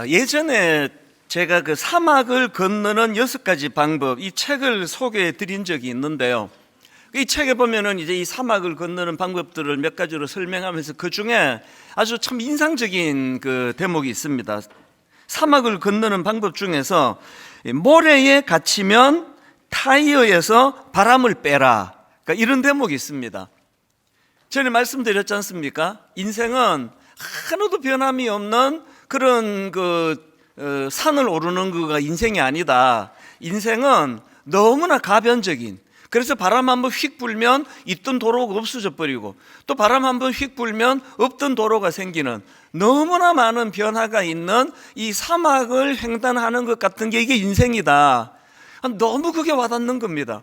예전에 제가 그 사막을 건너는 6가지 방법, 이 책을 소개해 드린 적이 있는데요. 이 책에 보면은 이제 이 사막을 건너는 방법들을 몇 가지로 설명하면서 그 중에 아주 참 인상적인 그 대목이 있습니다. 사막을 건너는 방법 중에서 모래에 갇히면 타이어에서 바람을 빼라. 그러니까 이런 대목이 있습니다. 전에 말씀드렸지 않습니까? 인생은 하나도 변함이 없는 그런 산을 오르는 거가 인생이 아니다. 인생은 너무나 가변적인, 그래서 바람 한번 휙 불면 있던 도로가 없어져 버리고 또 바람 한번 휙 불면 없던 도로가 생기는 너무나 많은 변화가 있는 이 사막을 횡단하는 것 같은 게 이게 인생이다. 너무 그게 와닿는 겁니다.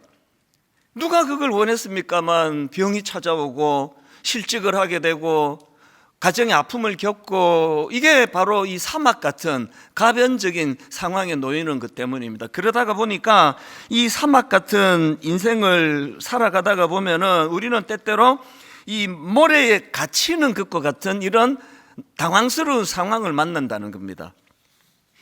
누가 그걸 원했습니까만 병이 찾아오고 실직을 하게 되고 가정의 아픔을 겪고, 이게 바로 이 사막 같은 가변적인 상황에 놓이는 것 때문입니다. 그러다가 보니까 이 사막 같은 인생을 살아가다가 보면은 우리는 때때로 이 모래에 갇히는 것과 같은 이런 당황스러운 상황을 만난다는 겁니다.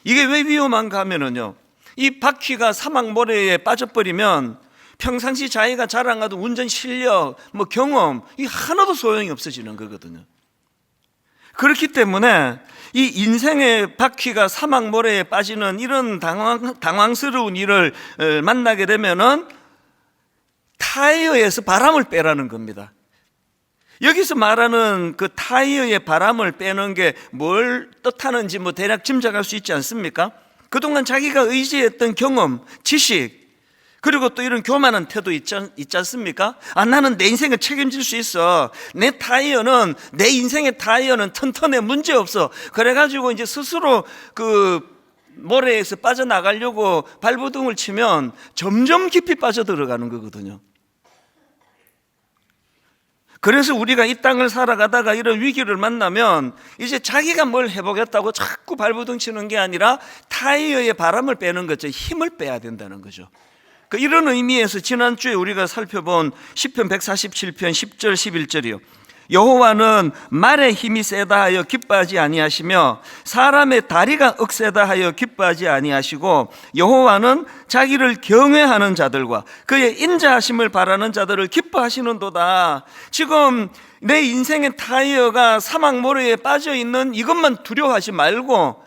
이게 왜 위험한가 하면은요, 이 바퀴가 사막 모래에 빠져버리면 평상시 자기가 자랑하던 운전 실력, 경험, 이 하나도 소용이 없어지는 거거든요. 그렇기 때문에 이 인생의 바퀴가 사막 모래에 빠지는 이런 당황스러운 일을 만나게 되면은 타이어에서 바람을 빼라는 겁니다. 여기서 말하는 그 타이어의 바람을 빼는 게 뭘 뜻하는지 대략 짐작할 수 있지 않습니까? 그동안 자기가 의지했던 경험, 지식, 그리고 또 이런 교만한 태도 있지 않습니까? 나는 내 인생을 책임질 수 있어. 내 인생의 타이어는 튼튼해, 문제 없어. 그래가지고 이제 스스로 그 모래에서 빠져나가려고 발버둥을 치면 점점 깊이 빠져들어가는 거거든요. 그래서 우리가 이 땅을 살아가다가 이런 위기를 만나면 이제 자기가 뭘 해보겠다고 자꾸 발버둥 치는 게 아니라 타이어의 바람을 빼는 거죠. 힘을 빼야 된다는 거죠. 이런 의미에서 지난주에 우리가 살펴본 시편 147편 10절 11절이요. 여호와는 말의 힘이 세다 하여 기뻐하지 아니하시며 사람의 다리가 억세다 하여 기뻐하지 아니하시고 여호와는 자기를 경외하는 자들과 그의 인자하심을 바라는 자들을 기뻐하시는도다. 지금 내 인생의 타이어가 사막 모래에 빠져있는 이것만 두려워하지 말고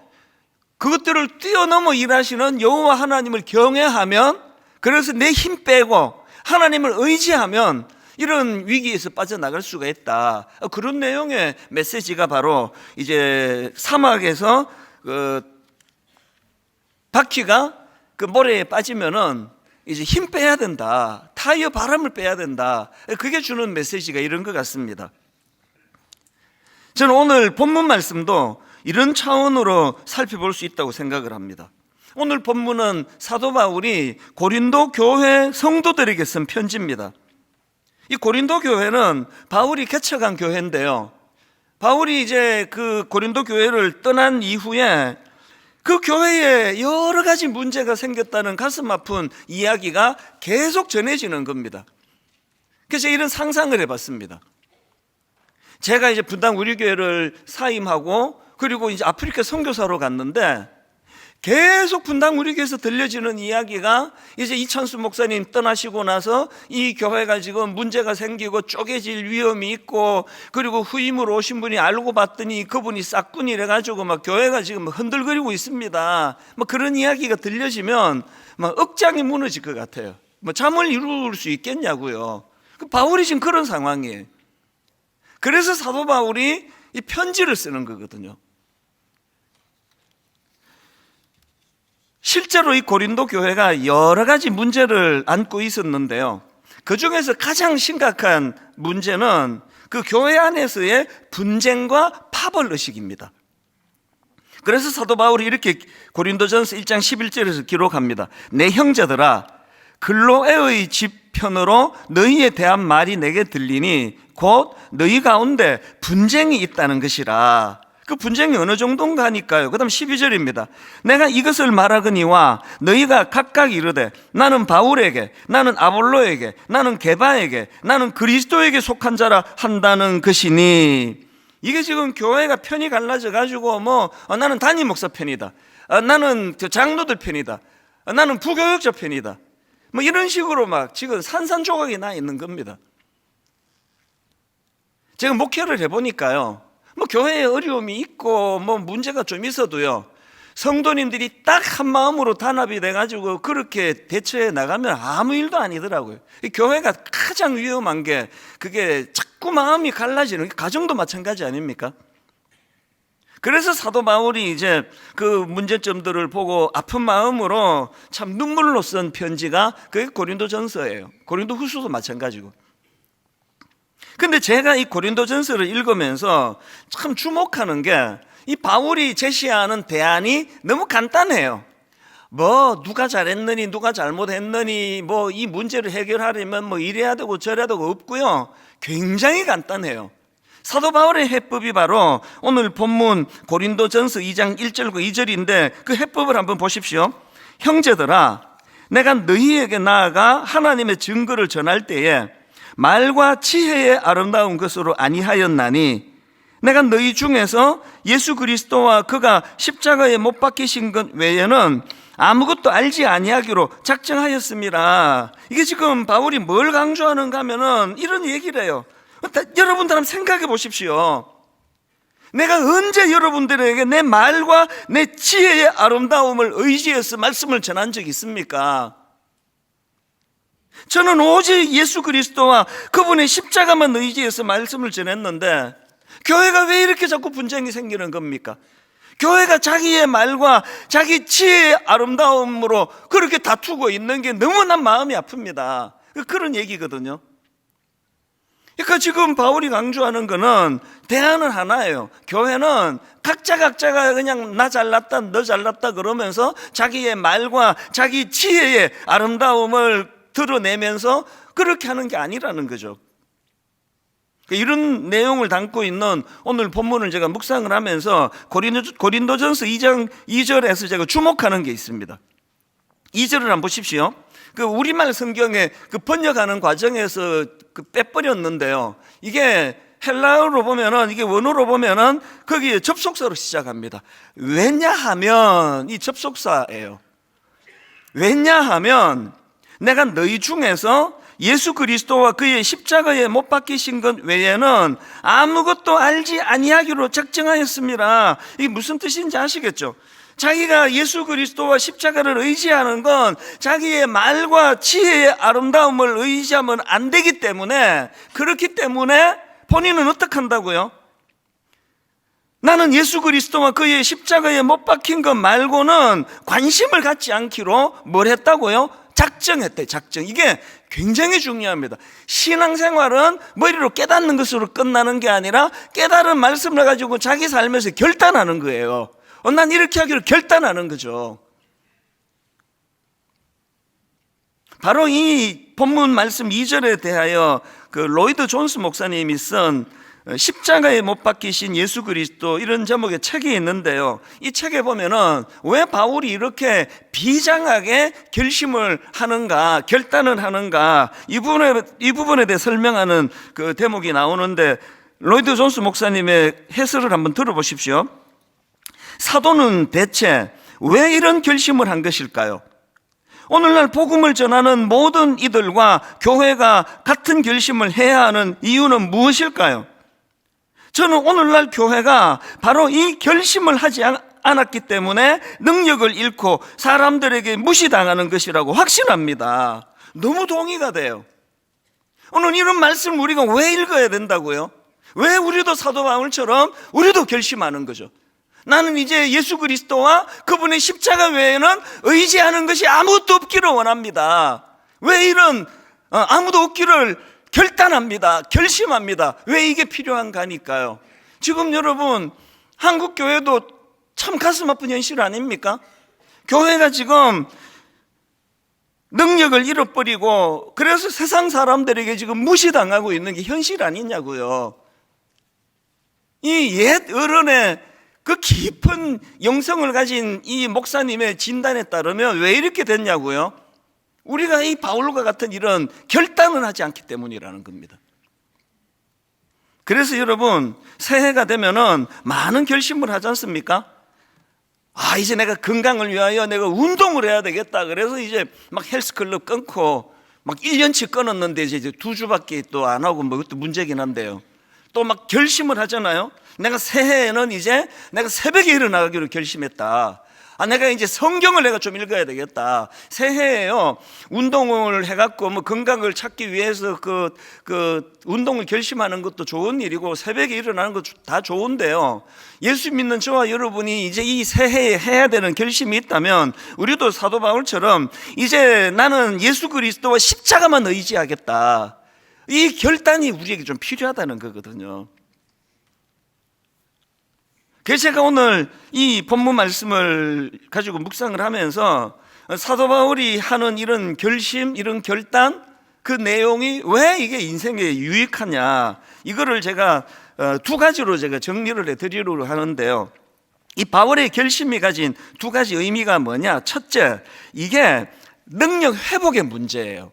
그것들을 뛰어넘어 일하시는 여호와 하나님을 경외하면, 그래서 내 힘 빼고 하나님을 의지하면 이런 위기에서 빠져나갈 수가 있다. 그런 내용의 메시지가 바로 이제 사막에서 바퀴가 모래에 빠지면은 이제 힘 빼야 된다. 타이어 바람을 빼야 된다. 그게 주는 메시지가 이런 것 같습니다. 저는 오늘 본문 말씀도 이런 차원으로 살펴볼 수 있다고 생각을 합니다. 오늘 본문은 사도 바울이 고린도 교회 성도들에게 쓴 편지입니다. 이 고린도 교회는 바울이 개척한 교회인데요, 바울이 이제 그 고린도 교회를 떠난 이후에 그 교회에 여러 가지 문제가 생겼다는 가슴 아픈 이야기가 계속 전해지는 겁니다. 그래서 이런 상상을 해봤습니다. 제가 이제 분당 우리 교회를 사임하고 그리고 이제 아프리카 선교사로 갔는데 계속 분당 우리 교회에서 들려지는 이야기가 이제 이찬수 목사님 떠나시고 나서 이 교회가 지금 문제가 생기고 쪼개질 위험이 있고, 그리고 후임으로 오신 분이 알고 봤더니 그분이 싹군이래 가지고 교회가 지금 흔들거리고 있습니다. 그런 이야기가 들려지면 억장이 무너질 것 같아요. 잠을 이룰 수 있겠냐고요. 바울이 지금 그런 상황이에요. 그래서 사도 바울이 이 편지를 쓰는 거거든요. 실제로 이 고린도 교회가 여러 가지 문제를 안고 있었는데요, 그 중에서 가장 심각한 문제는 그 교회 안에서의 분쟁과 파벌 의식입니다. 그래서 사도 바울이 이렇게 고린도전서 1장 11절에서 기록합니다. 내 형제들아, 글로에의 집 편으로 너희에 대한 말이 내게 들리니 곧 너희 가운데 분쟁이 있다는 것이라. 그 분쟁이 어느 정도인가 하니까요. 그 다음 12절입니다. 내가 이것을 말하거니와 너희가 각각 이르되 나는 바울에게, 나는 아볼로에게, 나는 게바에게, 나는 그리스도에게 속한 자라 한다는 것이니. 이게 지금 교회가 편이 갈라져 가지고 나는 담임 목사 편이다, 나는 장로들 편이다, 나는 부교육자 편이다, 이런 식으로 막 지금 산산조각이 나 있는 겁니다. 제가 목회를 해보니까요, 교회에 어려움이 있고 문제가 좀 있어도요, 성도님들이 딱 한 마음으로 단합이 돼가지고 그렇게 대처해 나가면 아무 일도 아니더라고요. 교회가 가장 위험한 게 그게 자꾸 마음이 갈라지는, 가정도 마찬가지 아닙니까? 그래서 사도 바울이 이제 그 문제점들을 보고 아픈 마음으로 참 눈물로 쓴 편지가 그게 고린도전서예요. 고린도후서도 마찬가지고. 근데 제가 이 고린도전서를 읽으면서 참 주목하는 게, 이 바울이 제시하는 대안이 너무 간단해요. 누가 잘했느니 누가 잘못했느니 이 문제를 해결하려면 이래야 되고 저래야 되고 없고요, 굉장히 간단해요. 사도 바울의 해법이 바로 오늘 본문 고린도전서 2장 1절과 2절인데 그 해법을 한번 보십시오. 형제들아, 내가 너희에게 나아가 하나님의 증거를 전할 때에 말과 지혜의 아름다운 것으로 아니하였나니, 내가 너희 중에서 예수 그리스도와 그가 십자가에 못 박히신 것 외에는 아무것도 알지 아니하기로 작정하였습니다. 이게 지금 바울이 뭘 강조하는가 하면은 이런 얘기를 해요. 여러분들 한번 생각해 보십시오. 내가 언제 여러분들에게 내 말과 내 지혜의 아름다움을 의지해서 말씀을 전한 적이 있습니까? 저는 오직 예수 그리스도와 그분의 십자가만 의지해서 말씀을 전했는데, 교회가 왜 이렇게 자꾸 분쟁이 생기는 겁니까? 교회가 자기의 말과 자기 지혜의 아름다움으로 그렇게 다투고 있는 게 너무나 마음이 아픕니다. 그런 얘기거든요. 그러니까 지금 바울이 강조하는 거는 대안은 하나예요. 교회는 각자가 그냥 나 잘났다 너 잘났다 그러면서 자기의 말과 자기 지혜의 아름다움을 드러내면서 그렇게 하는 게 아니라는 거죠. 이런 내용을 담고 있는 오늘 본문을 제가 묵상을 하면서 고린도전서 2장 2절에서 제가 주목하는 게 있습니다. 2절을 한번 보십시오. 그 우리말 성경에 그 번역하는 과정에서 빼버렸는데요, 이게 헬라어로 보면은, 이게 원어로 보면은 거기에 접속사로 시작합니다. 왜냐하면, 이 접속사예요. 왜냐하면 내가 너희 중에서 예수 그리스도와 그의 십자가에 못 박히신 것 외에는 아무것도 알지 아니하기로 작정하였습니다. 이게 무슨 뜻인지 아시겠죠? 자기가 예수 그리스도와 십자가를 의지하는 건 자기의 말과 지혜의 아름다움을 의지하면 안 되기 때문에, 그렇기 때문에 본인은 어떻게 한다고요? 나는 예수 그리스도와 그의 십자가에 못 박힌 것 말고는 관심을 갖지 않기로 뭘 했다고요? 작정했대, 작정. 이게 굉장히 중요합니다. 신앙생활은 머리로 깨닫는 것으로 끝나는 게 아니라 깨달은 말씀을 가지고 자기 삶에서 결단하는 거예요. 난 이렇게 하기로 결단하는 거죠. 바로 이 본문 말씀 2절에 대하여 그 로이드 존스 목사님이 쓴 십자가에 못 박히신 예수 그리스도, 이런 제목의 책이 있는데요, 이 책에 보면은 왜 바울이 이렇게 비장하게 결심을 하는가, 결단을 하는가, 이 부분에 대해 설명하는 그 대목이 나오는데, 로이드 존스 목사님의 해설을 한번 들어보십시오. 사도는 대체 왜 이런 결심을 한 것일까요? 오늘날 복음을 전하는 모든 이들과 교회가 같은 결심을 해야 하는 이유는 무엇일까요? 저는 오늘날 교회가 바로 이 결심을 하지 않았기 때문에 능력을 잃고 사람들에게 무시당하는 것이라고 확신합니다. 너무 동의가 돼요. 오늘 이런 말씀 우리가 왜 읽어야 된다고요? 왜 우리도 사도 바울처럼 우리도 결심하는 거죠? 나는 이제 예수 그리스도와 그분의 십자가 외에는 의지하는 것이 아무것도 없기를 원합니다. 왜 이런 아무도 없기를 결단합니다. 결심합니다. 왜 이게 필요한가니까요. 지금 여러분, 한국 교회도 참 가슴 아픈 현실 아닙니까? 교회가 지금 능력을 잃어버리고 그래서 세상 사람들에게 지금 무시당하고 있는 게 현실 아니냐고요. 이 옛 어른의 그 깊은 영성을 가진 이 목사님의 진단에 따르면 왜 이렇게 됐냐고요? 우리가 이 바울과 같은 이런 결단을 하지 않기 때문이라는 겁니다. 그래서 여러분, 새해가 되면은 많은 결심을 하지 않습니까? 이제 내가 건강을 위하여 내가 운동을 해야 되겠다. 그래서 이제 막 헬스클럽 끊고 막 1년치 끊었는데 이제 2주밖에 또 안 하고 뭐 그것도 문제긴 한데요. 또 막 결심을 하잖아요. 내가 새해에는 이제 내가 새벽에 일어나기로 결심했다. 내가 이제 성경을 내가 좀 읽어야 되겠다. 새해에요, 운동을 해갖고 뭐 건강을 찾기 위해서 그 운동을 결심하는 것도 좋은 일이고 새벽에 일어나는 것도 다 좋은데요. 예수 믿는 저와 여러분이 이제 이 새해에 해야 되는 결심이 있다면 우리도 사도 바울처럼 이제 나는 예수 그리스도와 십자가만 의지하겠다. 이 결단이 우리에게 좀 필요하다는 거거든요. 그래서 제가 오늘 이 본문 말씀을 가지고 묵상을 하면서 사도 바울이 하는 이런 결심, 이런 결단, 그 내용이 왜 이게 인생에 유익하냐, 이거를 제가 두 가지로 제가 정리를 해드리려고 하는데요. 이 바울의 결심이 가진 두 가지 의미가 뭐냐? 첫째, 이게 능력 회복의 문제예요.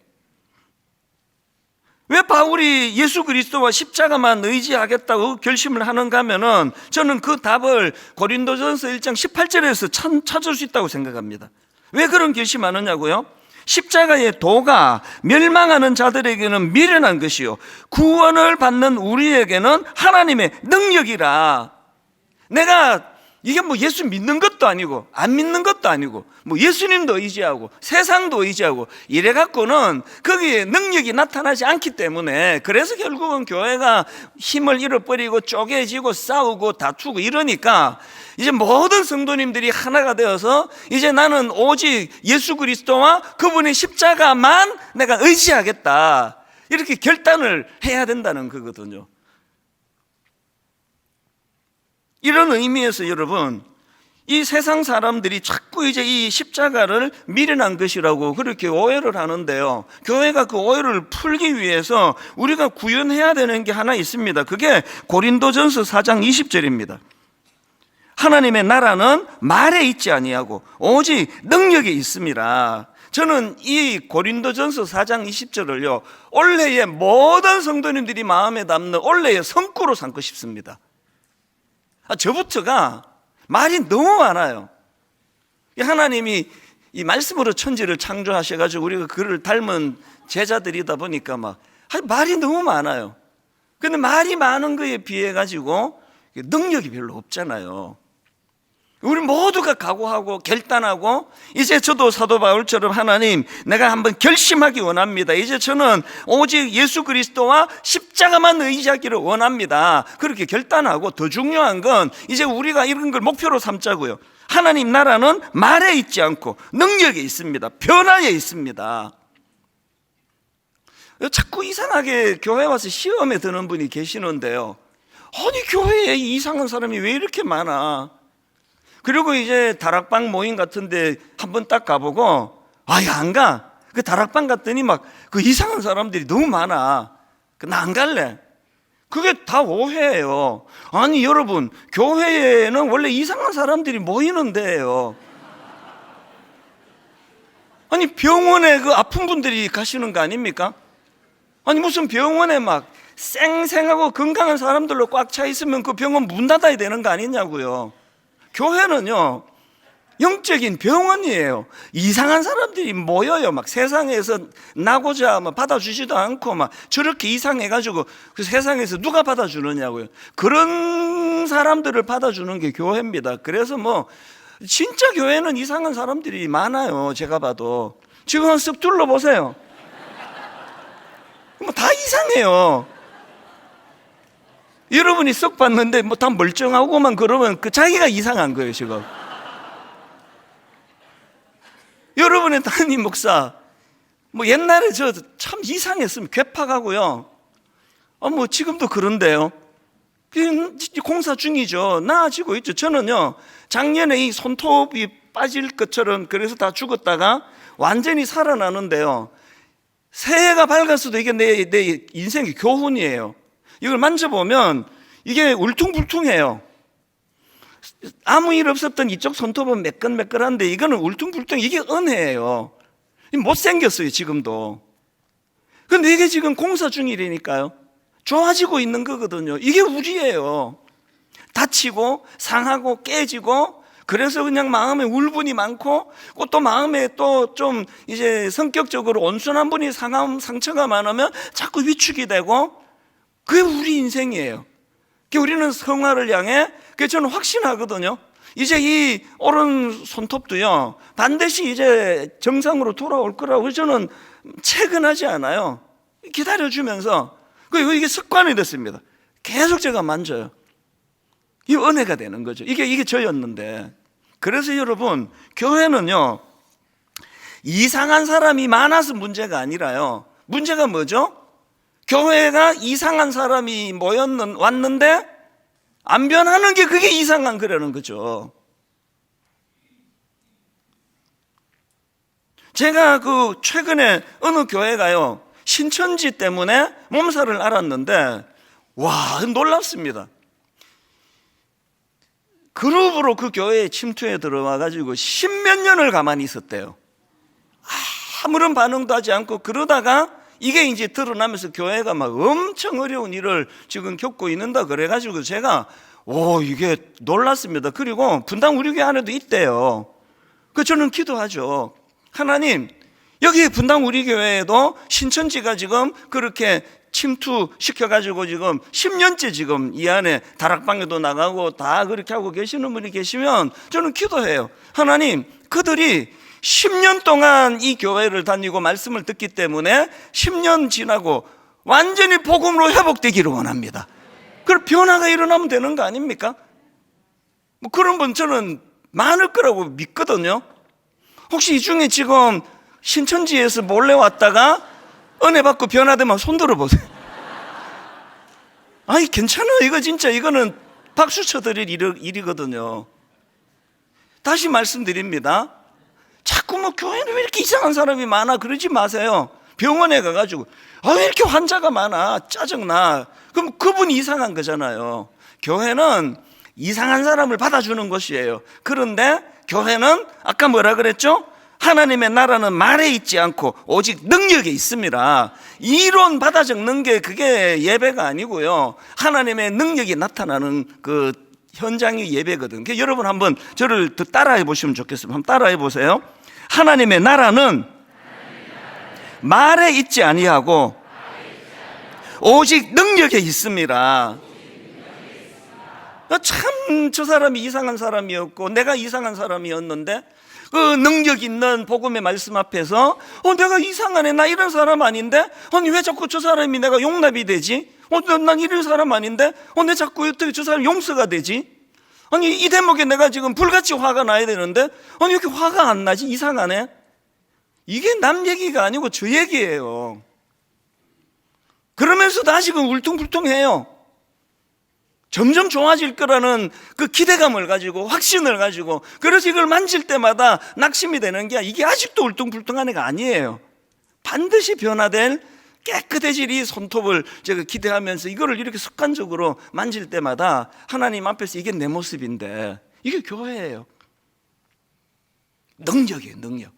왜 바울이 예수 그리스도와 십자가만 의지하겠다고 결심을 하는가 하면은 저는 그 답을 고린도전서 1장 18절에서 찾을 수 있다고 생각합니다. 왜 그런 결심하느냐고요? 십자가의 도가 멸망하는 자들에게는 미련한 것이요 구원을 받는 우리에게는 하나님의 능력이라. 내가 이게 뭐 예수 믿는 것도 아니고 안 믿는 것도 아니고 뭐 예수님도 의지하고 세상도 의지하고 이래 갖고는 거기에 능력이 나타나지 않기 때문에, 그래서 결국은 교회가 힘을 잃어버리고 쪼개지고 싸우고 다투고 이러니까 이제 모든 성도님들이 하나가 되어서 이제 나는 오직 예수 그리스도와 그분의 십자가만 내가 의지하겠다, 이렇게 결단을 해야 된다는 거거든요. 이런 의미에서 여러분, 이 세상 사람들이 자꾸 이제 이 십자가를 미련한 것이라고 그렇게 오해를 하는데요. 교회가 그 오해를 풀기 위해서 우리가 구현해야 되는 게 하나 있습니다. 그게 고린도전서 4장 20절입니다. 하나님의 나라는 말에 있지 아니하고 오직 능력에 있습니다. 저는 이 고린도전서 4장 20절을요, 올해의 모든 성도님들이 마음에 담는 올해의 성구로 삼고 싶습니다. 저부터가 말이 너무 많아요. 하나님이 이 말씀으로 천지를 창조하셔가지고 우리가 그를 닮은 제자들이다 보니까 막 말이 너무 많아요. 근데 말이 많은 거에 비해 가지고 능력이 별로 없잖아요. 우리 모두가 각오하고 결단하고 이제 저도 사도 바울처럼 하나님, 내가 한번 결심하기 원합니다. 이제 저는 오직 예수 그리스도와 십자가만 의지하기를 원합니다. 그렇게 결단하고, 더 중요한 건 이제 우리가 이런 걸 목표로 삼자고요. 하나님 나라는 말에 있지 않고 능력에 있습니다. 변화에 있습니다. 자꾸 이상하게 교회 와서 시험에 드는 분이 계시는데요. 아니 교회에 이상한 사람이 왜 이렇게 많아? 그리고 이제 다락방 모임 같은데 한번 딱 가보고 안 가. 그 다락방 갔더니 막 그 이상한 사람들이 너무 많아. 나 안 갈래. 그게 다 오해예요. 아니 여러분, 교회에는 원래 이상한 사람들이 모이는 데예요. 아니 병원에 그 아픈 분들이 가시는 거 아닙니까? 아니 무슨 병원에 막 쌩쌩하고 건강한 사람들로 꽉 차 있으면 그 병원 문 닫아야 되는 거 아니냐고요. 교회는요, 영적인 병원이에요. 이상한 사람들이 모여요. 막 세상에서 나고자 막 받아주지도 않고 막 저렇게 이상해가지고 그 세상에서 누가 받아주느냐고요. 그런 사람들을 받아주는 게 교회입니다. 그래서 뭐 진짜 교회는 이상한 사람들이 많아요. 제가 봐도 지금 한 쓱 둘러보세요. 뭐 다 이상해요. 여러분이 쏙 봤는데 뭐 다 멀쩡하고만 그러면 그 자기가 이상한 거예요 지금. 여러분의 담임 목사 뭐 옛날에 저 참 이상했으면 괴팍하고요. 뭐 지금도 그런데요. 공사 중이죠. 나아지고 있죠. 저는요 작년에 이 손톱이 빠질 것처럼 그래서 다 죽었다가 완전히 살아나는데요. 새해가 밝았어도 이게 내 인생의 교훈이에요. 이걸 만져보면 이게 울퉁불퉁해요. 아무 일 없었던 이쪽 손톱은 매끈매끈한데 이거는 울퉁불퉁, 이게 은혜예요. 못생겼어요 지금도. 근데 이게 지금 공사 중이라니까요. 좋아지고 있는 거거든요. 이게 우리예요. 다치고 상하고 깨지고, 그래서 그냥 마음에 울분이 많고, 또 마음에 또 좀 이제 성격적으로 온순한 분이 상처가 많으면 자꾸 위축이 되고, 그게 우리 인생이에요. 우리는 성화를 향해, 저는 확신하거든요. 이제 이 오른 손톱도요, 반드시 이제 정상으로 돌아올 거라고 저는 채근하지 않아요. 기다려주면서, 이게 습관이 됐습니다. 계속 제가 만져요. 이 은혜가 되는 거죠. 이게 저였는데. 그래서 여러분, 교회는요, 이상한 사람이 많아서 문제가 아니라요, 문제가 뭐죠? 교회가 이상한 사람이 왔는데 안 변하는 게, 그게 이상한 거라는 거죠. 제가 최근에 어느 교회가요, 신천지 때문에 몸살을 앓았는데, 와, 놀랍습니다. 그룹으로 그 교회에 침투해 들어와가지고 10몇 년을 가만히 있었대요. 아무런 반응도 하지 않고, 그러다가 이게 이제 드러나면서 교회가 막 엄청 어려운 일을 지금 겪고 있는다 그래가지고 제가 이게 놀랐습니다. 그리고 분당 우리 교회 안에도 있대요. 저는 기도하죠. 하나님, 여기 분당 우리 교회에도 신천지가 지금 그렇게 침투시켜가지고 지금 10년째 지금 이 안에 다락방에도 나가고 다 그렇게 하고 계시는 분이 계시면 저는 기도해요. 하나님, 그들이 10년 동안 이 교회를 다니고 말씀을 듣기 때문에 10년 지나고 완전히 복음으로 회복되기를 원합니다. 그럼 변화가 일어나면 되는 거 아닙니까? 그런 분 저는 많을 거라고 믿거든요. 혹시 이 중에 지금 신천지에서 몰래 왔다가 은혜 받고 변화되면 손 들어보세요. 아니, 괜찮아요. 이거 진짜, 이거는 박수 쳐드릴 일이거든요. 다시 말씀드립니다. 자꾸 교회는 왜 이렇게 이상한 사람이 많아, 그러지 마세요. 병원에 가가지고 왜 이렇게 환자가 많아, 짜증나. 그럼 그분이 이상한 거잖아요. 교회는 이상한 사람을 받아주는 것이에요. 그런데 교회는 아까 뭐라 그랬죠? 하나님의 나라는 말에 있지 않고 오직 능력에 있습니다. 이론 받아 적는 게 그게 예배가 아니고요, 하나님의 능력이 나타나는 그 현장이 예배거든. 여러분 한번 저를 더 따라해 보시면 좋겠습니다. 한번 따라해 보세요. 하나님의 나라는 말에 있지 아니하고 오직 능력에 있습니다. 참, 저 사람이 이상한 사람이었고 내가 이상한 사람이었는데 그 능력 있는 복음의 말씀 앞에서 내가 이상하네, 나 이런 사람 아닌데, 아니 왜 자꾸 저 사람이 내가 용납이 되지? 난 이런 사람 아닌데, 내 자꾸 어떻게 저 사람 용서가 되지? 아니 이 대목에 내가 지금 불같이 화가 나야 되는데 아니 이렇게 화가 안 나지? 이상하네. 이게 남 얘기가 아니고 저 얘기예요. 그러면서도 아직은 울퉁불퉁해요. 점점 좋아질 거라는 그 기대감을 가지고, 확신을 가지고, 그래서 이걸 만질 때마다 낙심이 되는 게, 이게 아직도 울퉁불퉁한 애가 아니에요. 반드시 변화될 깨끗해질 이 손톱을 제가 기대하면서 이거를 이렇게 습관적으로 만질 때마다 하나님 앞에서 이게 내 모습인데, 이게 교회예요. 능력이에요, 능력.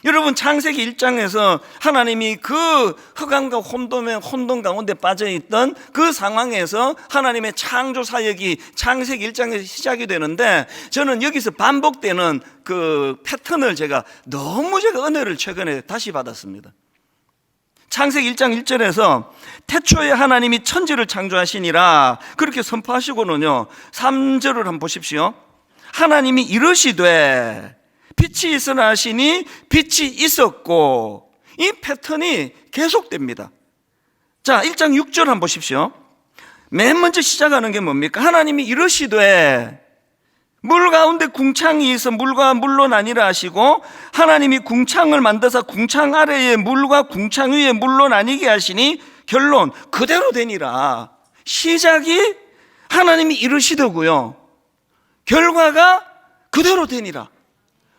여러분, 창세기 1장에서 하나님이 그 흑암과 혼돈 가운데 빠져있던 그 상황에서 하나님의 창조 사역이 창세기 1장에서 시작이 되는데, 저는 여기서 반복되는 그 패턴을 너무 은혜를 최근에 다시 받았습니다. 창세기 1장 1절에서 태초에 하나님이 천지를 창조하시니라 그렇게 선포하시고는요, 3절을 한번 보십시오. 하나님이 이르시되 빛이 있으라 하시니 빛이 있었고, 이 패턴이 계속됩니다. 자, 1장 6절 한번 보십시오. 맨 먼저 시작하는 게 뭡니까? 하나님이 이르시되 물 가운데 궁창이 있어 물과 물로 나뉘라 하시고, 하나님이 궁창을 만드사 궁창 아래에 물과 궁창 위에 물로 나뉘게 하시니 결론 그대로 되니라. 시작이 하나님이 이르시더고요, 결과가 그대로 되니라.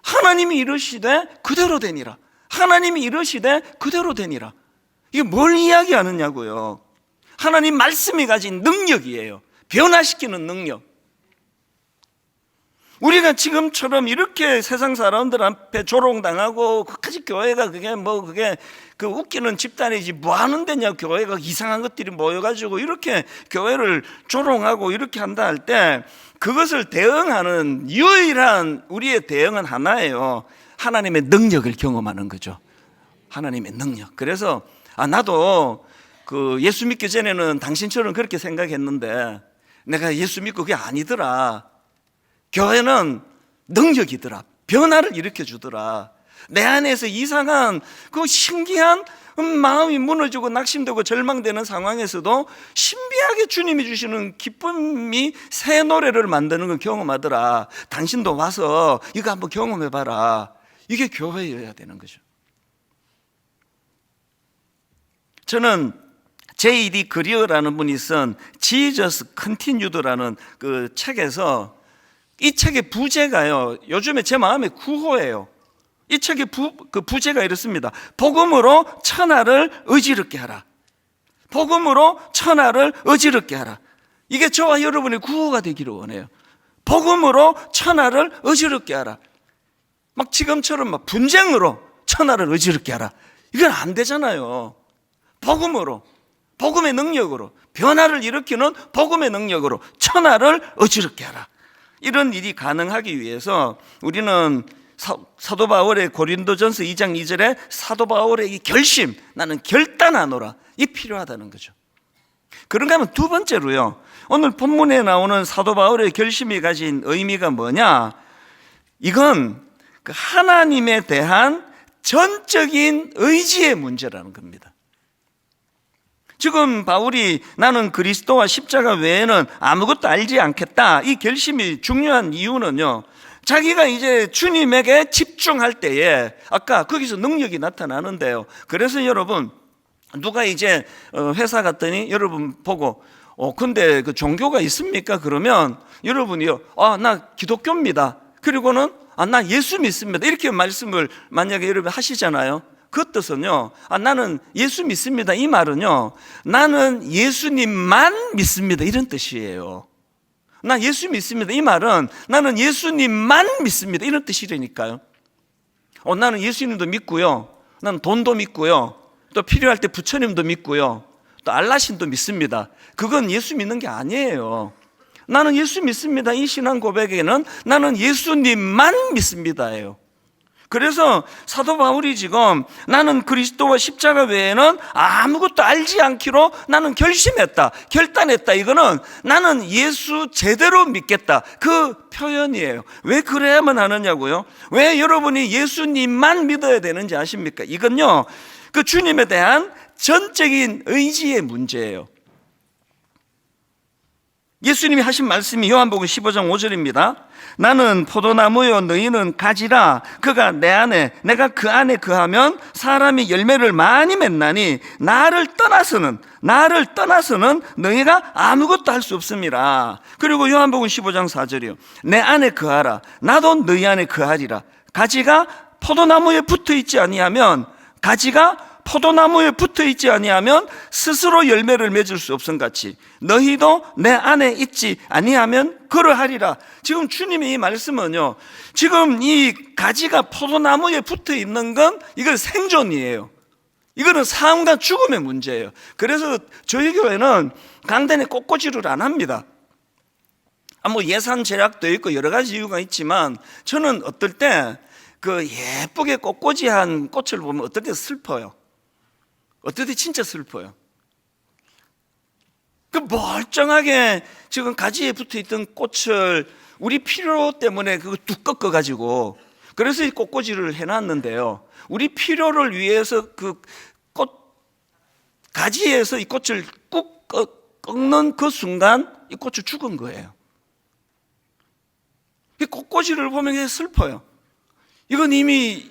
하나님이 이르시되 그대로 되니라. 하나님이 이르시되 그대로 되니라. 이게 뭘 이야기하느냐고요. 하나님 말씀이 가진 능력이에요. 변화시키는 능력. 우리가 지금처럼 이렇게 세상 사람들 앞에 조롱당하고 끝까지 교회가 그게 그 웃기는 집단이지 뭐 하는 데냐, 교회가 이상한 것들이 모여가지고 이렇게 교회를 조롱하고 이렇게 한다 할 때 그것을 대응하는 유일한 우리의 대응은 하나예요. 하나님의 능력을 경험하는 거죠. 하나님의 능력. 그래서 나도 그 예수 믿기 전에는 당신처럼 그렇게 생각했는데 내가 예수 믿고 그게 아니더라. 교회는 능력이더라. 변화를 일으켜 주더라. 내 안에서 이상한 그 신기한 마음이 무너지고 낙심되고 절망되는 상황에서도 신비하게 주님이 주시는 기쁨이 새 노래를 만드는 걸 경험하더라. 당신도 와서 이거 한번 경험해봐라. 이게 교회여야 되는 거죠. 저는 J.D. 그리어라는 분이 쓴 Jesus Continued라는 그 책에서 이 책의 부제가요, 요즘에 제 마음의 구호예요. 이 책의 부제가 이렇습니다. 복음으로 천하를 어지럽게 하라. 복음으로 천하를 어지럽게 하라. 이게 저와 여러분의 구호가 되기를 원해요. 복음으로 천하를 어지럽게 하라. 막 지금처럼 막 분쟁으로 천하를 어지럽게 하라. 이건 안 되잖아요. 복음으로, 복음의 능력으로, 변화를 일으키는 복음의 능력으로 천하를 어지럽게 하라. 이런 일이 가능하기 위해서 우리는 사도 바울의 고린도전서 2장 2절에 사도 바울의 이 결심, 나는 결단하노라, 이 필요하다는 거죠. 그런가 하면 두 번째로요, 오늘 본문에 나오는 사도 바울의 결심이 가진 의미가 뭐냐? 이건 그 하나님에 대한 전적인 의지의 문제라는 겁니다. 지금 바울이 나는 그리스도와 십자가 외에는 아무것도 알지 않겠다, 이 결심이 중요한 이유는요, 자기가 이제 주님에게 집중할 때에 아까 거기서 능력이 나타나는데요. 그래서 여러분, 누가 이제 회사 갔더니 여러분 보고 근데 그 종교가 있습니까? 그러면 여러분이요, 나 기독교입니다. 그리고는 나 예수 믿습니다. 이렇게 말씀을 만약에 여러분 하시잖아요. 그 뜻은요, 나는 예수 믿습니다. 이 말은요, 나는 예수님만 믿습니다. 이런 뜻이에요. 나 예수 믿습니다. 이 말은 나는 예수님만 믿습니다. 이런 뜻이라니까요. 나는 예수님도 믿고요. 나는 돈도 믿고요. 또 필요할 때 부처님도 믿고요. 또 알라신도 믿습니다. 그건 예수 믿는 게 아니에요. 나는 예수 믿습니다. 이 신앙 고백에는 나는 예수님만 믿습니다예요. 그래서 사도 바울이 지금 나는 그리스도와 십자가 외에는 아무것도 알지 않기로 나는 결심했다, 결단했다, 이거는 나는 예수 제대로 믿겠다, 그 표현이에요. 왜 그래야만 하느냐고요? 왜 여러분이 예수님만 믿어야 되는지 아십니까? 이건요, 그 주님에 대한 전적인 의지의 문제예요. 예수님이 하신 말씀이 요한복음 15장 5절입니다. 나는 포도나무요 너희는 가지라. 그가 내 안에 내가 그 안에 거하면 사람이 열매를 많이 맺나니 나를 떠나서는 너희가 아무것도 할 수 없습니다. 그리고 요한복음 15장 4절이요. 내 안에 거하라. 나도 너희 안에 거하리라. 가지가 포도나무에 붙어 있지 아니하면 스스로 열매를 맺을 수 없음같이 너희도 내 안에 있지 아니하면 그러하리라. 지금 주님의 이 말씀은요, 지금 이 가지가 포도나무에 붙어 있는 건 이건 생존이에요. 이거는 삶과 죽음의 문제예요. 그래서 저희 교회는 강단에 꽃꽂이를 안 합니다. 뭐 예산 제약도 있고 여러 가지 이유가 있지만 저는 어떨 때 그 예쁘게 꽃꽂이한 꽃을 보면 어떨 때 슬퍼요. 어떨 때 진짜 슬퍼요. 그 멀쩡하게 지금 가지에 붙어있던 꽃을 우리 필요 때문에 그거 뚝 꺾어가지고 그래서 이 꽃꽂이를 해놨는데요, 우리 필요를 위해서 그 꽃 가지에서 이 꽃을 꾹 꺾는 그 순간 이 꽃이 죽은 거예요. 이 꽃꽂이를 보면 슬퍼요. 이건 이미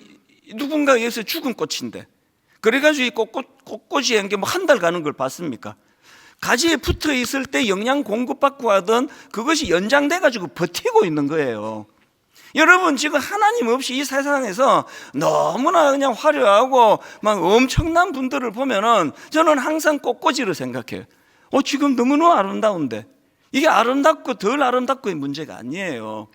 누군가에 의해서 죽은 꽃인데, 그래가지고 이 꽃꽂이 한 게 뭐 한 달 가는 걸 봤습니까? 가지에 붙어 있을 때 영양 공급받고 하던 그것이 연장돼가지고 버티고 있는 거예요. 여러분, 지금 하나님 없이 이 세상에서 너무나 그냥 화려하고 막 엄청난 분들을 보면은 저는 항상 꽃꽂이로 생각해요. 지금 너무나 아름다운데, 이게 아름답고 덜 아름답고의 문제가 아니에요.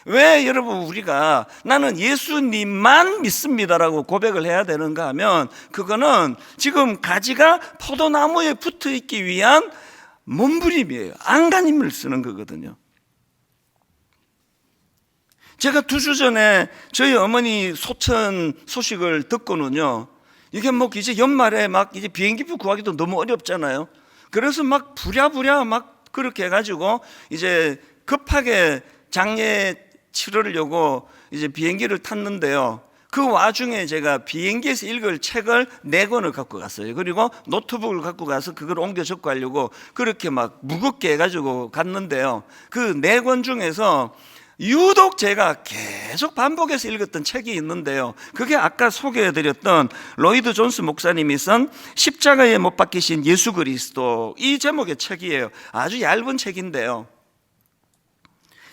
왜 여러분 우리가 나는 예수님만 믿습니다라고 고백을 해야 되는가 하면, 그거는 지금 가지가 포도나무에 붙어 있기 위한 몸부림이에요. 안간힘을 쓰는 거거든요. 제가 2주 전에 저희 어머니 소천 소식을 듣고는요, 이게 뭐 이제 연말에 막 이제 비행기표 구하기도 너무 어렵잖아요. 그래서 막 부랴부랴 막 그렇게 해가지고 이제 급하게 장례 치르려고 이제 비행기를 탔는데요, 그 와중에 제가 비행기에서 읽을 책을 4권을 갖고 갔어요. 그리고 노트북을 갖고 가서 그걸 옮겨 적고 하려고 그렇게 막 무겁게 해가지고 갔는데요, 그 4권 중에서 유독 제가 계속 반복해서 읽었던 책이 있는데요, 그게 아까 소개해드렸던 로이드 존스 목사님이 쓴 십자가에 못 박히신 예수 그리스도, 이 제목의 책이에요. 아주 얇은 책인데요,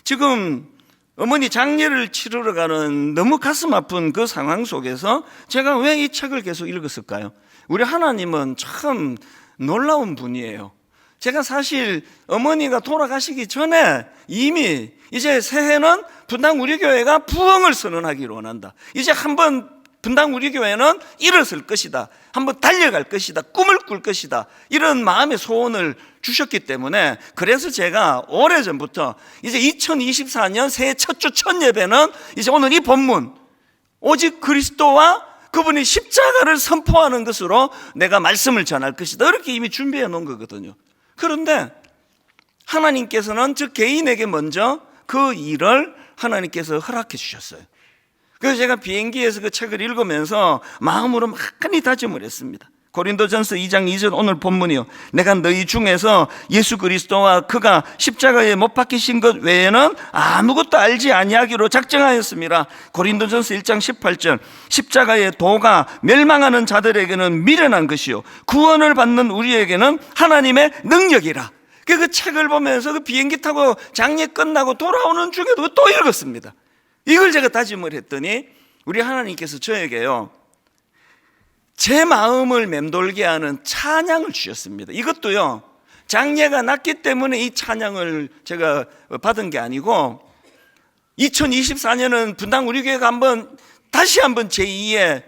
지금 어머니 장례를 치르러 가는 너무 가슴 아픈 그 상황 속에서 제가 왜 이 책을 계속 읽었을까요? 우리 하나님은 참 놀라운 분이에요. 제가 사실 어머니가 돌아가시기 전에 이미 이제 새해는 분당 우리 교회가 부흥을 선언하기를 원한다. 이제 한번 분당 우리 교회는 일어설 것이다. 한번 달려갈 것이다. 꿈을 꿀 것이다. 이런 마음의 소원을 주셨기 때문에, 그래서 제가 오래전부터 이제 2024년 새해 첫 주 첫 예배는 이제 오늘 이 본문, 오직 그리스도와 그분이 십자가를 선포하는 것으로 내가 말씀을 전할 것이다, 이렇게 이미 준비해 놓은 거거든요. 그런데 하나님께서는 저 개인에게 먼저 그 일을 하나님께서 허락해 주셨어요. 그래서 제가 비행기에서 그 책을 읽으면서 마음으로 많이 다짐을 했습니다. 고린도전서 2장 2절 오늘 본문이요, 내가 너희 중에서 예수 그리스도와 그가 십자가에 못 박히신 것 외에는 아무것도 알지 아니하기로 작정하였습니다. 고린도전서 1장 18절, 십자가의 도가 멸망하는 자들에게는 미련한 것이요 구원을 받는 우리에게는 하나님의 능력이라. 그 책을 보면서 그 비행기 타고 장례 끝나고 돌아오는 중에도 또 읽었습니다. 이걸 제가 다짐을 했더니 우리 하나님께서 저에게요, 제 마음을 맴돌게 하는 찬양을 주셨습니다. 이것도요, 장례가 났기 때문에 이 찬양을 제가 받은 게 아니고, 2024년은 분당 우리 교회가 다시 한번 제2의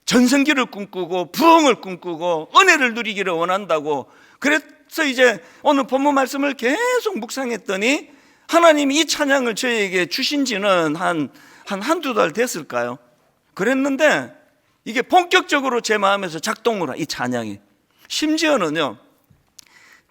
전성기를 꿈꾸고 부흥을 꿈꾸고 은혜를 누리기를 원한다고, 그래서 이제 오늘 본문 말씀을 계속 묵상했더니 하나님이 이 찬양을 저에게 주신 지는 한두 달 됐을까요? 그랬는데 이게 본격적으로 제 마음에서 작동을 이 찬양이, 심지어는요,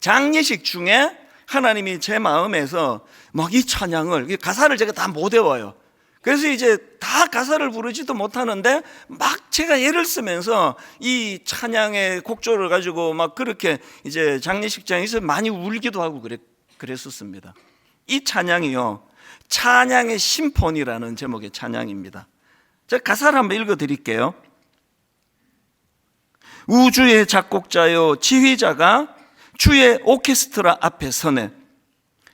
장례식 중에 하나님이 제 마음에서 막 이 찬양을, 가사를 제가 다 못 외워요. 그래서 이제 다 가사를 부르지도 못하는데 막 제가 애를 쓰면서 이 찬양의 곡조를 가지고 막 그렇게 이제 장례식장에서 많이 울기도 하고 그랬었습니다. 이 찬양이요, 찬양의 심포니라는 제목의 찬양입니다. 제가 가사를 한번 읽어 드릴게요. 우주의 작곡자요 지휘자가 주의 오케스트라 앞에 서네,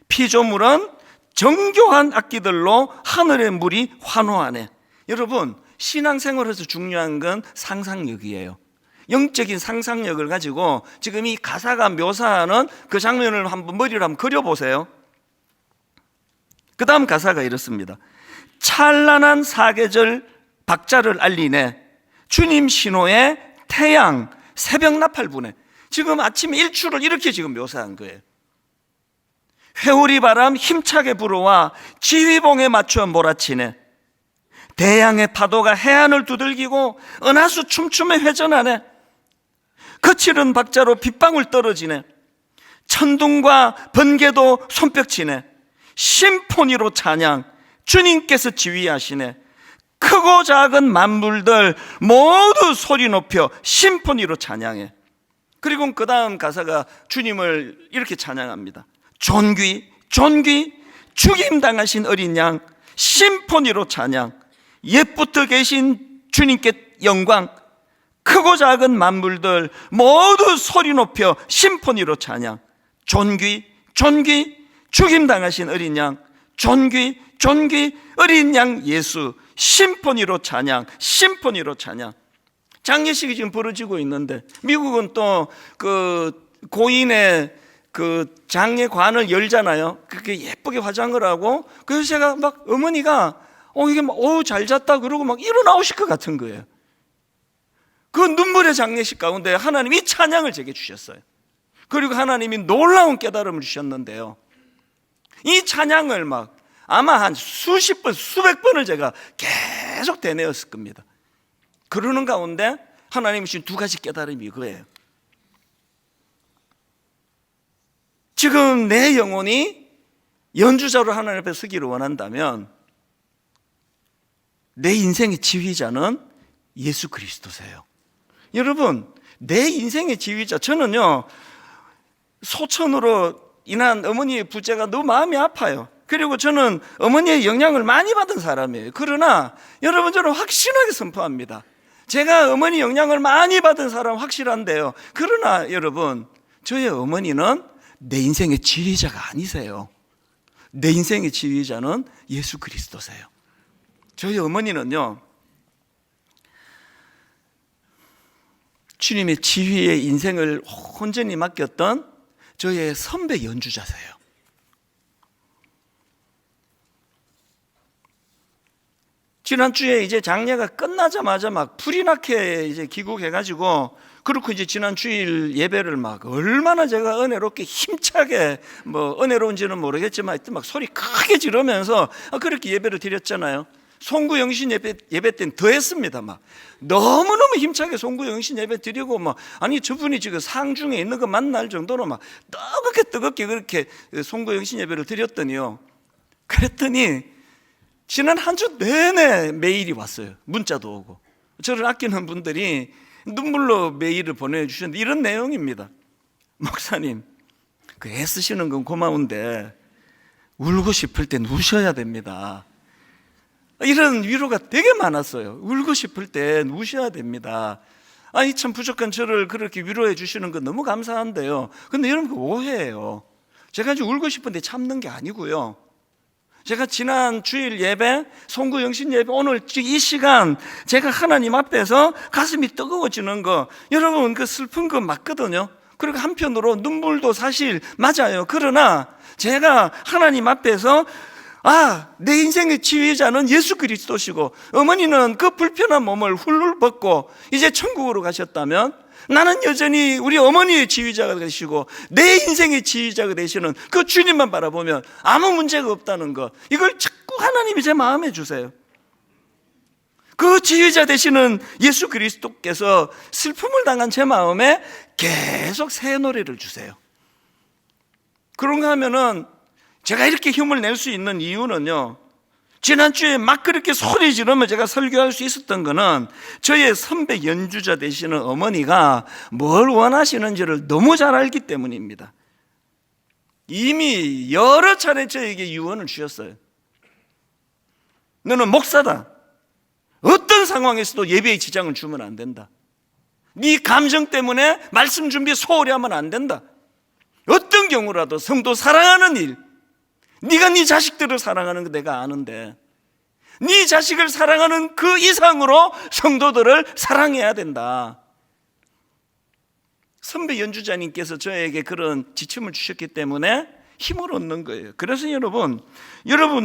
피조물은 정교한 악기들로 하늘의 물이 환호하네. 여러분, 신앙생활에서 중요한 건 상상력이에요. 영적인 상상력을 가지고 지금 이 가사가 묘사하는 그 장면을 한번 머리로 한번 그려보세요. 그 다음 가사가 이렇습니다. 찬란한 사계절 박자를 알리네, 주님 신호에 태양 새벽 나팔부네. 지금 아침 일출을 이렇게 지금 묘사한 거예요. 회오리 바람 힘차게 불어와 지휘봉에 맞춰 몰아치네. 대양의 파도가 해안을 두들기고 은하수 춤추며 회전하네. 거칠은 박자로 빗방울 떨어지네. 천둥과 번개도 손뼉치네. 심포니로 찬양, 주님께서 지휘하시네. 크고 작은 만물들 모두 소리 높여 심포니로 찬양해. 그리고 그 다음 가사가 주님을 이렇게 찬양합니다. 존귀 존귀 죽임당하신 어린 양 심포니로 찬양, 옛부터 계신 주님께 영광. 크고 작은 만물들 모두 소리 높여 심포니로 찬양. 존귀 존귀 죽임당하신 어린 양, 존귀 존귀 어린 양 예수 심포니로 찬양, 심포니로 찬양. 장례식이 지금 벌어지고 있는데 미국은 또 그 고인의 그 장례관을 열잖아요. 그렇게 예쁘게 화장을 하고, 그래서 제가 막 어머니가 이게 막 잘 잤다 그러고 막 일어나오실 것 같은 거예요. 그 눈물의 장례식 가운데 하나님이 찬양을 제게 주셨어요. 그리고 하나님이 놀라운 깨달음을 주셨는데요, 이 찬양을 막 아마 한 수십 번, 수백 번을 제가 계속 되뇌었을 겁니다. 그러는 가운데 하나님이 주신 두 가지 깨달음이 이거예요. 지금 내 영혼이 연주자로 하나님 앞에 서기를 원한다면 내 인생의 지휘자는 예수 그리스도세요. 여러분, 내 인생의 지휘자, 저는요 소천으로 인한 어머니의 부재가 너무 마음이 아파요. 그리고 저는 어머니의 영향을 많이 받은 사람이에요. 그러나 여러분, 저는 확실하게 선포합니다. 제가 어머니 영향을 많이 받은 사람 확실한데요, 그러나 여러분, 저의 어머니는 내 인생의 지휘자가 아니세요. 내 인생의 지휘자는 예수 그리스도세요. 저희 어머니는요, 주님의 지휘에 인생을 온전히 맡겼던 저의 선배 연주자세요. 지난주에 이제 장례가 끝나자마자 막 불이 나게 이제 귀국해가지고, 그렇고 이제 지난 주일 예배를 막 얼마나 제가 은혜롭게 힘차게, 뭐 은혜로운지는 모르겠지만 하여튼 막 소리 크게 지르면서 그렇게 예배를 드렸잖아요. 송구영신 예배 때는 더 했습니다. 막 너무너무 힘차게 송구영신 예배 드리고, 막 아니 저분이 지금 상중에 있는 거 만날 정도로 막 뜨겁게 그렇게 송구영신 예배를 드렸더니요, 그랬더니 지난 한 주 내내 메일이 왔어요. 문자도 오고. 저를 아끼는 분들이 눈물로 메일을 보내주셨는데 이런 내용입니다. 목사님, 그 애쓰시는 건 고마운데 울고 싶을 땐 우셔야 됩니다. 이런 위로가 되게 많았어요. 울고 싶을 땐 우셔야 됩니다. 아니 참 부족한 저를 그렇게 위로해 주시는 건 너무 감사한데요, 근데 여러분 그 오해예요. 제가 이제 울고 싶은데 참는 게 아니고요, 제가 지난 주일 예배, 송구영신 예배, 오늘 이 시간 제가 하나님 앞에서 가슴이 뜨거워지는 거, 여러분 그 슬픈 거 맞거든요. 그리고 한편으로 눈물도 사실 맞아요. 그러나 제가 하나님 앞에서 내 인생의 지휘자는 예수 그리스도시고 어머니는 그 불편한 몸을 훌훌 벗고 이제 천국으로 가셨다면, 나는 여전히 우리 어머니의 지휘자가 되시고 내 인생의 지휘자가 되시는 그 주님만 바라보면 아무 문제가 없다는 것, 이걸 자꾸 하나님이 제 마음에 주세요. 그 지휘자 되시는 예수 그리스도께서 슬픔을 당한 제 마음에 계속 새 노래를 주세요. 그런가 하면은 제가 이렇게 힘을 낼 수 있는 이유는요, 지난주에 막 그렇게 소리 지르면 제가 설교할 수 있었던 거는 저의 선배 연주자 되시는 어머니가 뭘 원하시는지를 너무 잘 알기 때문입니다. 이미 여러 차례 저에게 유언을 주셨어요. 너는 목사다. 어떤 상황에서도 예배에 지장을 주면 안 된다. 네 감정 때문에 말씀 준비 소홀히 하면 안 된다. 어떤 경우라도 성도 사랑하는 일, 네가 네 자식들을 사랑하는 거 내가 아는데 네 자식을 사랑하는 그 이상으로 성도들을 사랑해야 된다. 선배 연주자님께서 저에게 그런 지침을 주셨기 때문에 힘을 얻는 거예요. 그래서 여러분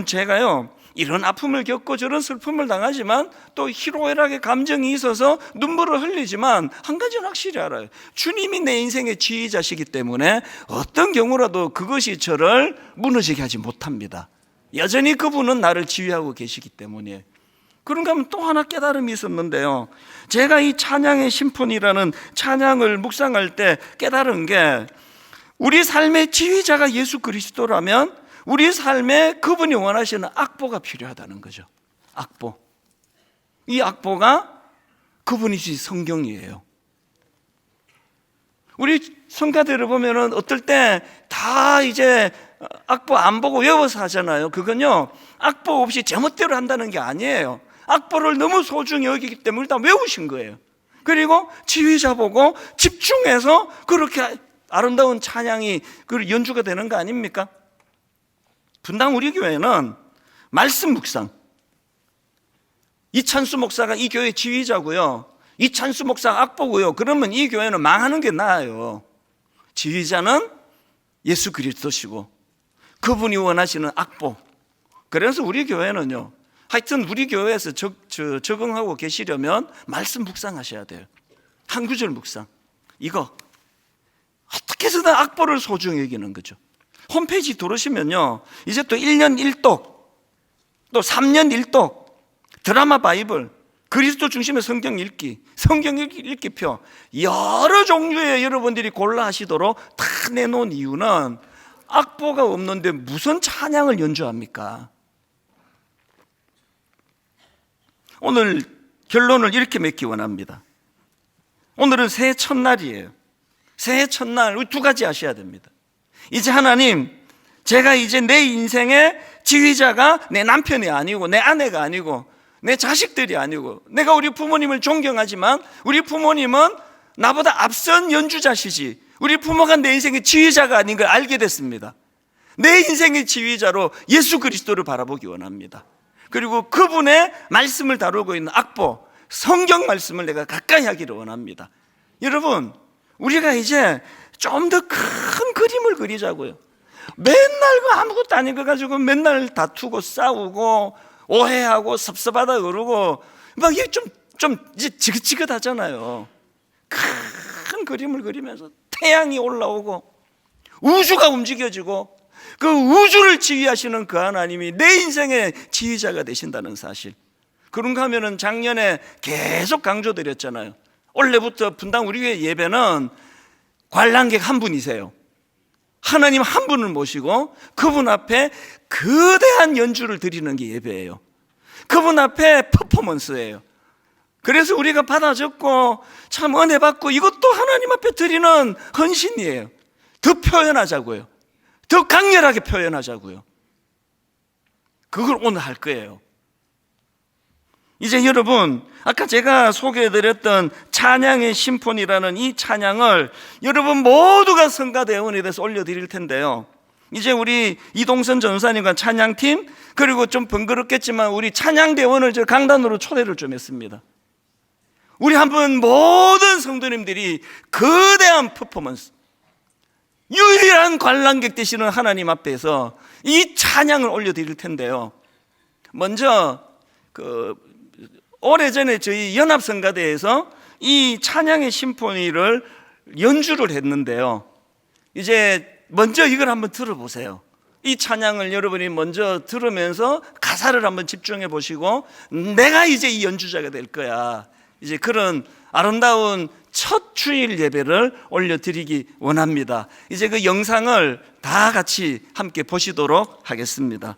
제가요 이런 아픔을 겪고 저런 슬픔을 당하지만 또 희로애락의 감정이 있어서 눈물을 흘리지만 한 가지는 확실히 알아요. 주님이 내 인생의 지휘자시기 때문에 어떤 경우라도 그것이 저를 무너지게 하지 못합니다. 여전히 그분은 나를 지휘하고 계시기 때문에. 그런가 하면 또 하나 깨달음이 있었는데요, 제가 이 찬양의 심폰이라는 찬양을 묵상할 때 깨달은 게, 우리 삶의 지휘자가 예수 그리스도라면 우리 삶에 그분이 원하시는 악보가 필요하다는 거죠. 악보. 이 악보가 그분이 주신 성경이에요. 우리 성가대를 보면은 어떨 때 다 이제 악보 안 보고 외워서 하잖아요. 그건요, 악보 없이 제멋대로 한다는 게 아니에요. 악보를 너무 소중히 여기기 때문에 일단 외우신 거예요. 그리고 지휘자 보고 집중해서 그렇게 아름다운 찬양이 연주가 되는 거 아닙니까? 분당 우리 교회는 말씀 묵상, 이찬수 목사가 이 교회 지휘자고요, 이찬수 목사가 악보고요. 그러면 이 교회는 망하는 게 나아요. 지휘자는 예수 그리스도시고 그분이 원하시는 악보. 그래서 우리 교회는요, 하여튼 우리 교회에서 적응하고 계시려면 말씀 묵상하셔야 돼요. 한 구절 묵상. 이거 어떻게 해서든 악보를 소중히 여기는 거죠. 홈페이지 들어오시면요, 이제 또 1년 1독, 또 3년 1독, 드라마 바이블, 그리스도 중심의 성경 읽기, 성경 읽기표, 여러 종류의 여러분들이 골라 하시도록 다 내놓은 이유는 악보가 없는데 무슨 찬양을 연주합니까? 오늘 결론을 이렇게 맺기 원합니다. 오늘은 새해 첫날이에요. 새해 첫날, 우리 두 가지 아셔야 됩니다. 이제 하나님, 제가 이제 내 인생의 지휘자가 내 남편이 아니고 내 아내가 아니고 내 자식들이 아니고, 내가 우리 부모님을 존경하지만 우리 부모님은 나보다 앞선 연주자시지, 우리 부모가 내 인생의 지휘자가 아닌 걸 알게 됐습니다. 내 인생의 지휘자로 예수 그리스도를 바라보기 원합니다. 그리고 그분의 말씀을 다루고 있는 악보, 성경 말씀을 내가 가까이 하기를 원합니다. 여러분, 우리가 이제 좀 더 큰 그림을 그리자고요. 맨날 그 아무것도 아닌 거 가지고 맨날 다투고 싸우고 오해하고 섭섭하다 그러고 막 이게 좀 이제 지긋지긋하잖아요. 큰 그림을 그리면서 태양이 올라오고 우주가 움직여지고 그 우주를 지휘하시는 그 하나님이 내 인생의 지휘자가 되신다는 사실, 그런가 하면은 작년에 계속 강조드렸잖아요. 올해부터 분당 우리 교회 예배는 관람객 한 분이세요. 하나님 한 분을 모시고 그분 앞에 거대한 연주를 드리는 게 예배예요. 그분 앞에 퍼포먼스예요. 그래서 우리가 받아 적고 참 은혜 받고 이것도 하나님 앞에 드리는 헌신이에요. 더 표현하자고요. 더 강렬하게 표현하자고요. 그걸 오늘 할 거예요. 이제 여러분, 아까 제가 소개해드렸던 찬양의 심포니라는 이 찬양을 여러분 모두가 성가대원에 대해서 올려드릴 텐데요, 이제 우리 이동선 전사님과 찬양팀, 그리고 좀 번거롭겠지만 우리 찬양대원을 저 강단으로 초대를 좀 했습니다. 우리 한번 모든 성도님들이 거대한 퍼포먼스, 유일한 관람객 되시는 하나님 앞에서 이 찬양을 올려드릴 텐데요, 먼저 오래전에 저희 연합성가대에서 이 찬양의 심포니를 연주를 했는데요, 이제 먼저 이걸 한번 들어보세요. 이 찬양을 여러분이 먼저 들으면서 가사를 한번 집중해 보시고, 내가 이제 이 연주자가 될 거야, 이제 그런 아름다운 첫 주일 예배를 올려드리기 원합니다. 이제 그 영상을 다 같이 함께 보시도록 하겠습니다.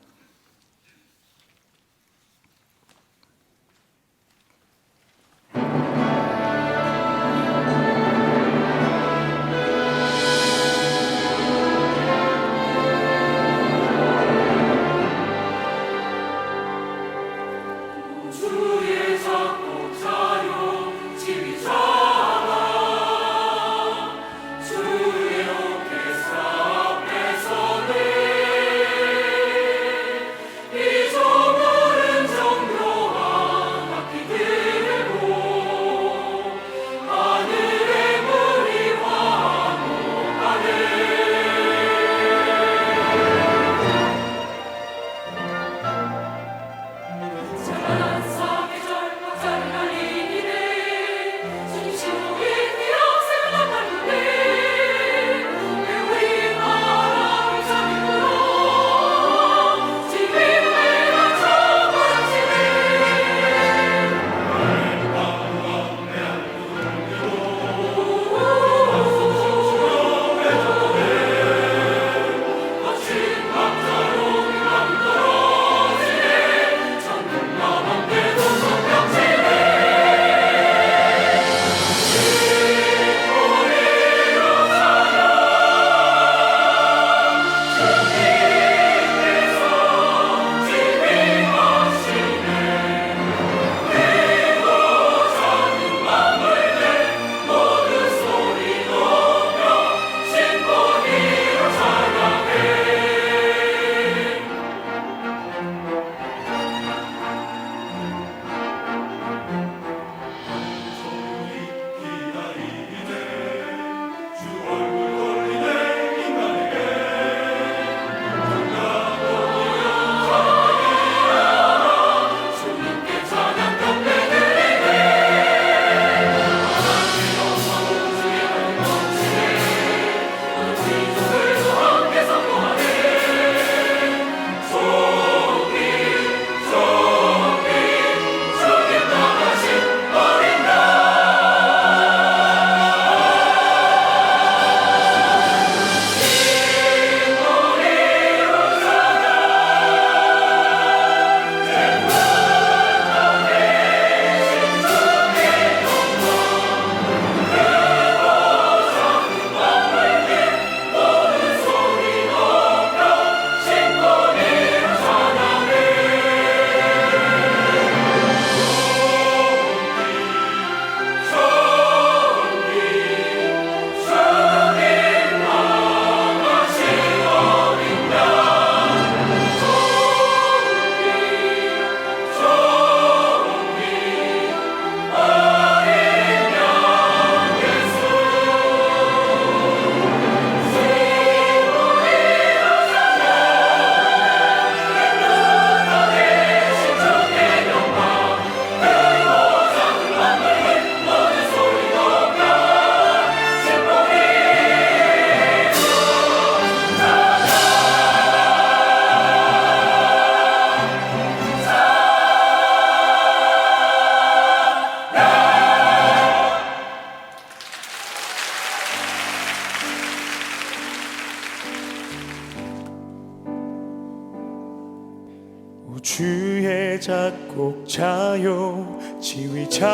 우주의 작곡자요 지휘자가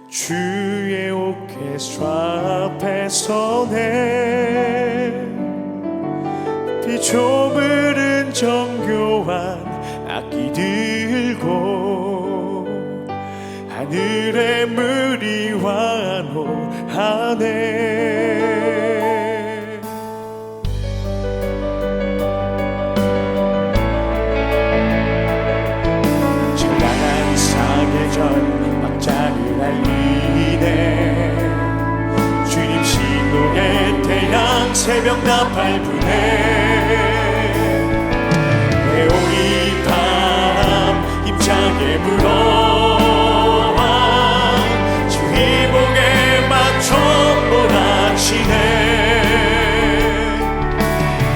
주의 오케스트라 앞에 서네 비좁은 정교한 악기 들고 하늘의 물이 환호하네. 찬란한 사계절 막장을 알리네. 주님 신동의 태양 새벽 나팔 부네. 오리 바람 힘차게 불어와 주의 목에 맞춰 몰아치네.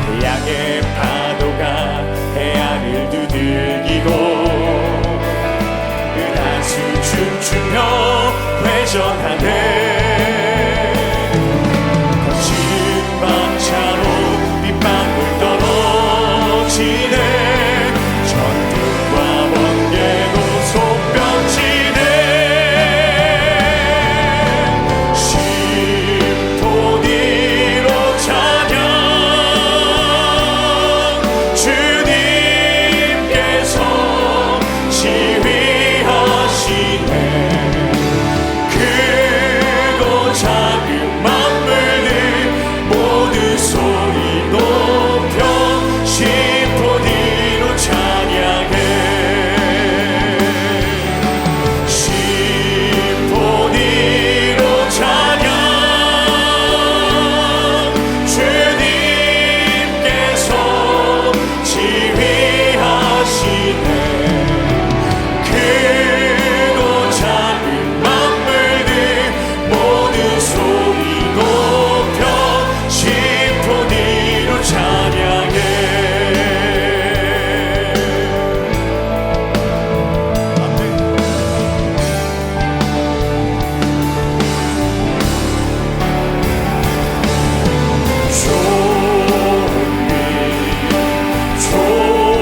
태양의 파도가 해안을 두들기고 은하수 춤추며 회전하네. 거친 박차로 빗방울 떨어지네. 좋은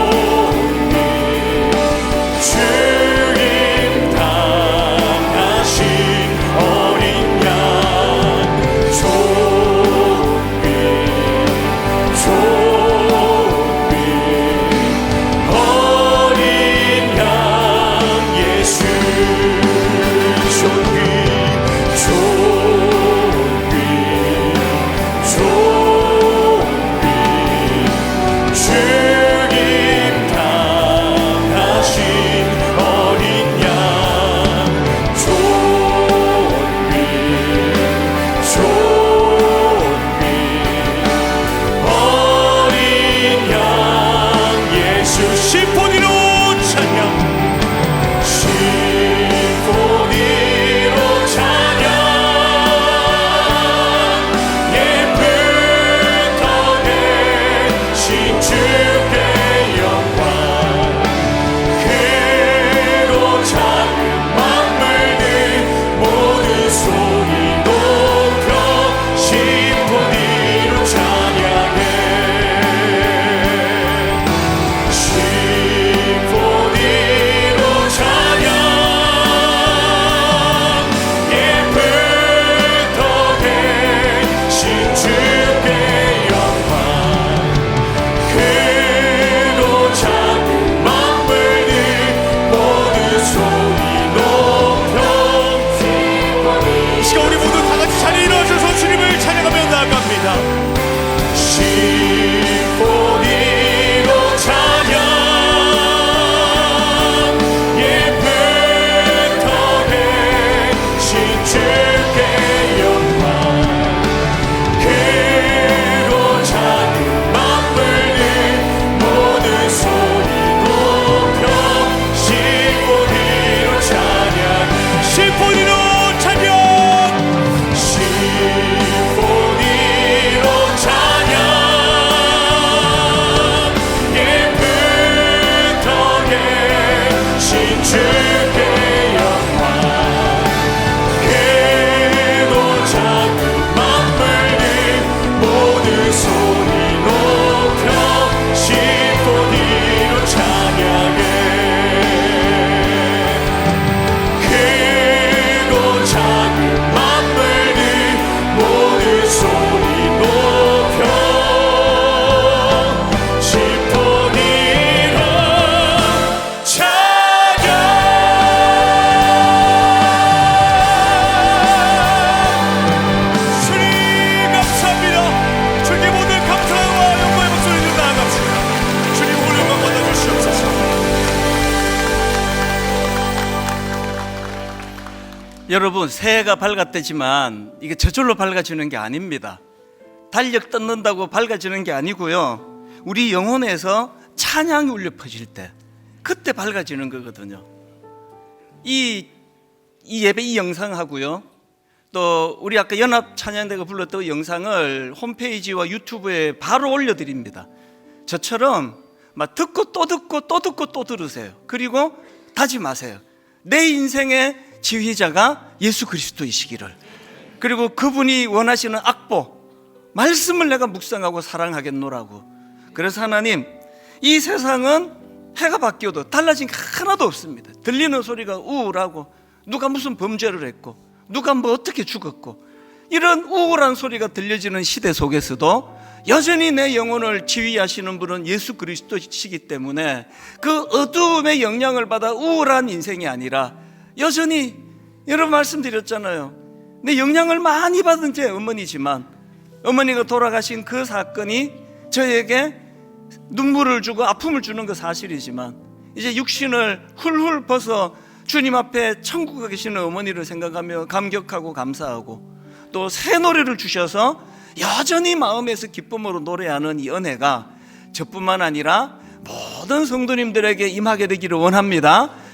여러분, 새해가 밝았대지만 이게 저절로 밝아지는 게 아닙니다. 달력 뜯는다고 밝아지는 게 아니고요, 우리 영혼에서 찬양이 울려 퍼질 때, 그때 밝아지는 거거든요. 이 예배 이 영상하고요, 또 우리 아까 연합 찬양대가 불렀던 영상을 홈페이지와 유튜브에 바로 올려드립니다. 저처럼 막 듣고 또 듣고 또 듣고 또 들으세요. 그리고 다짐하세요. 내 인생의 지휘자가 예수 그리스도이시기를, 그리고 그분이 원하시는 악보 말씀을 내가 묵상하고 사랑하겠노라고. 그래서 하나님, 이 세상은 해가 바뀌어도 달라진 게 하나도 없습니다. 들리는 소리가 우울하고, 누가 무슨 범죄를 했고, 누가 뭐 어떻게 죽었고, 이런 우울한 소리가 들려지는 시대 속에서도 여전히 내 영혼을 지휘하시는 분은 예수 그리스도시기 때문에 그 어두움의 영향을 받아 우울한 인생이 아니라, 여전히 여러분 말씀드렸잖아요. 내 영향을 많이 받은 제 어머니지만, 어머니가 돌아가신 그 사건이 저에게 눈물을 주고 아픔을 주는 건 사실이지만, 이제 육신을 훌훌 벗어 주님 앞에 천국에 계시는 어머니를 생각하며 감격하고 감사하고, 또 새 노래를 주셔서 여전히 마음에서 기쁨으로 노래하는 이 은혜가 저뿐만 아니라 모든 성도님들에게 임하게 되기를 원합니다.